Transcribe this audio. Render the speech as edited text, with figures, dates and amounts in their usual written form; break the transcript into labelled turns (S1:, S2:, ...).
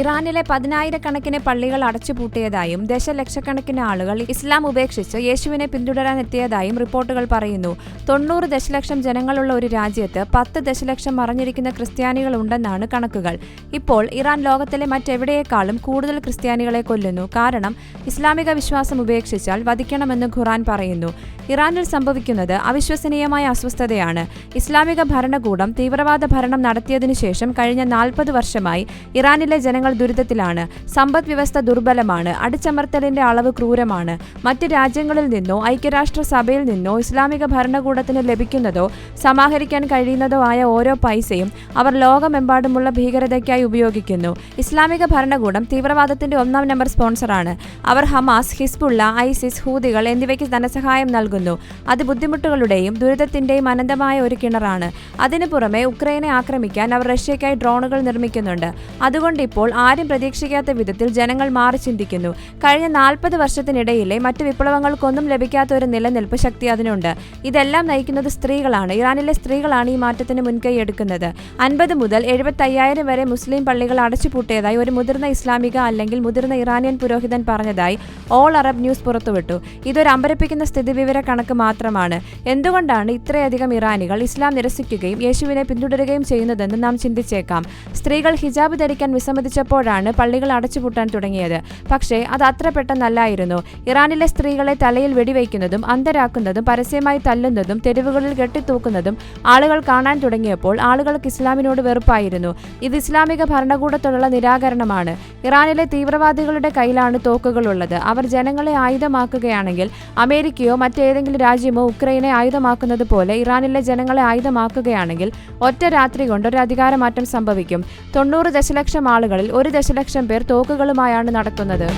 S1: ഇറാനിലെ 10,000-കണക്കിന് പള്ളികൾ അടച്ചുപൂട്ടിയതായും ദശലക്ഷക്കണക്കിന് ആളുകൾ ഇസ്ലാം ഉപേക്ഷിച്ച് യേശുവിനെ പിന്തുടരാനെത്തിയതായും റിപ്പോർട്ടുകൾ പറയുന്നു. 90 ദശലക്ഷം ജനങ്ങളുള്ള ഒരു രാജ്യത്ത് 10 ദശലക്ഷം മറഞ്ഞിരിക്കുന്ന ക്രിസ്ത്യാനികൾ ഉണ്ടെന്നാണ് കണക്കുകൾ. ഇപ്പോൾ ഇറാൻ ലോകത്തിലെ മറ്റെവിടെയേക്കാളും കൂടുതൽ ക്രിസ്ത്യാനികളെ കൊല്ലുന്നു. കാരണം ഇസ്ലാമിക വിശ്വാസം ഉപേക്ഷിച്ചാൽ വധിക്കണമെന്ന് ഖുർആൻ പറയുന്നു. ഇറാനിൽ സംഭവിക്കുന്നത് അവിശ്വസനീയമായ അസ്വസ്ഥതയാണ്. ഇസ്ലാമിക ഭരണകൂടം തീവ്രവാദ ഭരണം നടത്തിയതിനു ശേഷം കഴിഞ്ഞ 40 വർഷമായി ഇറാനിലെ ജനങ്ങൾ ദുരിതത്തിലാണ്. സമ്പദ് വ്യവസ്ഥ ദുർബലമാണ്. അടിച്ചമർത്തലിന്റെ അളവ് ക്രൂരമാണ്. മറ്റ് രാജ്യങ്ങളിൽ നിന്നോ ഐക്യരാഷ്ട്രസഭയിൽ നിന്നോ ഇസ്ലാമിക ഭരണകൂടത്തിന് ലഭിക്കുന്നതോ സമാഹരിക്കാൻ കഴിയുന്നതോ ആയ ഓരോ പൈസയും അവർ ലോകമെമ്പാടുമുള്ള ഭീകരതയ്ക്കായി ഉപയോഗിക്കുന്നു. ഇസ്ലാമിക ഭരണകൂടം തീവ്രവാദത്തിന്റെ 1-ാം നമ്പർ സ്പോൺസറാണ്. അവർ ഹമാസ്, ഹിസ്ബുള്ള, ഐസിസ്, ഹൂതികൾ എന്നിവയ്ക്ക് ധനസഹായം നൽകുന്നു. അത് ബുദ്ധിമുട്ടുകളുടെയും ദുരിതത്തിന്റെയും അനന്തമായ ഒരു കിണറാണ്. അതിനു പുറമെ ഉക്രൈനെ ആക്രമിക്കാൻ അവർ റഷ്യയ്ക്കായി ഡ്രോണുകൾ നിർമ്മിക്കുന്നുണ്ട്. അതുകൊണ്ട് ഇപ്പോൾ ആരും പ്രതീക്ഷിക്കാത്ത വിധത്തിൽ ജനങ്ങൾ മാറി ചിന്തിക്കുന്നു. കഴിഞ്ഞ 40 വർഷത്തിനിടയിലെ മറ്റ് വിപ്ലവങ്ങൾക്കൊന്നും ലഭിക്കാത്ത ഒരു നിലനിൽപ്പ് ശക്തി അതിനുണ്ട്. ഇതെല്ലാം നയിക്കുന്നത് സ്ത്രീകളാണ്. ഇറാനിലെ സ്ത്രീകളാണ് ഈ മാറ്റത്തിന് മുൻകൈയെടുക്കുന്നത്. 50 മുതൽ 75,000 വരെ മുസ്ലിം പള്ളികൾ അടച്ചുപൂട്ടിയതായി ഒരു മുതിർന്ന ഇസ്ലാമിക അല്ലെങ്കിൽ മുതിർന്ന ഇറാനിയൻ പുരോഹിതൻ പറഞ്ഞതായി ഓൾ അറബ് ന്യൂസ് പുറത്തുവിട്ടു. ഇതൊരു അമ്പരപ്പിക്കുന്ന സ്ഥിതിവിവര കണക്ക് മാത്രമാണ്. എന്തുകൊണ്ടാണ് ഇത്രയധികം ഇറാനികൾ ഇസ്ലാം നിരസിക്കുകയും യേശുവിനെ പിന്തുടരുകയും ചെയ്യുന്നതെന്ന് നാം ചിന്തിച്ചേക്കാം. സ്ത്രീകൾ ഹിജാബ് ധരിക്കാൻ വിസമ്മതിച്ചപ്പോഴാണ് പള്ളികൾ അടച്ചുപൂട്ടാൻ തുടങ്ങിയത്. പക്ഷേ അത് അത്ര പെട്ടെന്നല്ലായിരുന്നു. ഇറാനിലെ സ്ത്രീകളെ തലയിൽ വെടിവയ്ക്കുന്നതും അന്ധരാക്കുന്നതും പരസ്യമായി തല്ലുന്നതും തെരുവുകളിൽ കെട്ടിത്തൂക്കുന്നതും ആളുകൾ കാണാൻ തുടങ്ങിയപ്പോൾ ആളുകൾക്ക് ഇസ്ലാമിനോട് വെറുപ്പായിരുന്നു. ഇത് ഇസ്ലാമിക ഭരണകൂടത്തോടുള്ള നിരാകരണമാണ്. ഇറാനിലെ തീവ്രവാദികളുടെ കയ്യിലാണ് തോക്കുകളുള്ളത്. അവർ ജനങ്ങളെ ആയുധമാക്കുകയാണെങ്കിൽ അമേരിക്കയോ മറ്റേതെങ്കിലും രാജ്യമോ ഉക്രൈനെ ആയുധമാക്കുന്നത് പോലെ ഇറാനിലെ ജനങ്ങളെ ആയുധമാക്കുകയാണെങ്കിൽ ഒറ്റ രാത്രി കൊണ്ട് ഒരു അധികാരമാറ്റം സംഭവിക്കും. 90 ദശലക്ഷം ആളുകളിൽ 1 ദശലക്ഷം പേർ തോക്കുകളുമായാണ് നടക്കുന്നത്.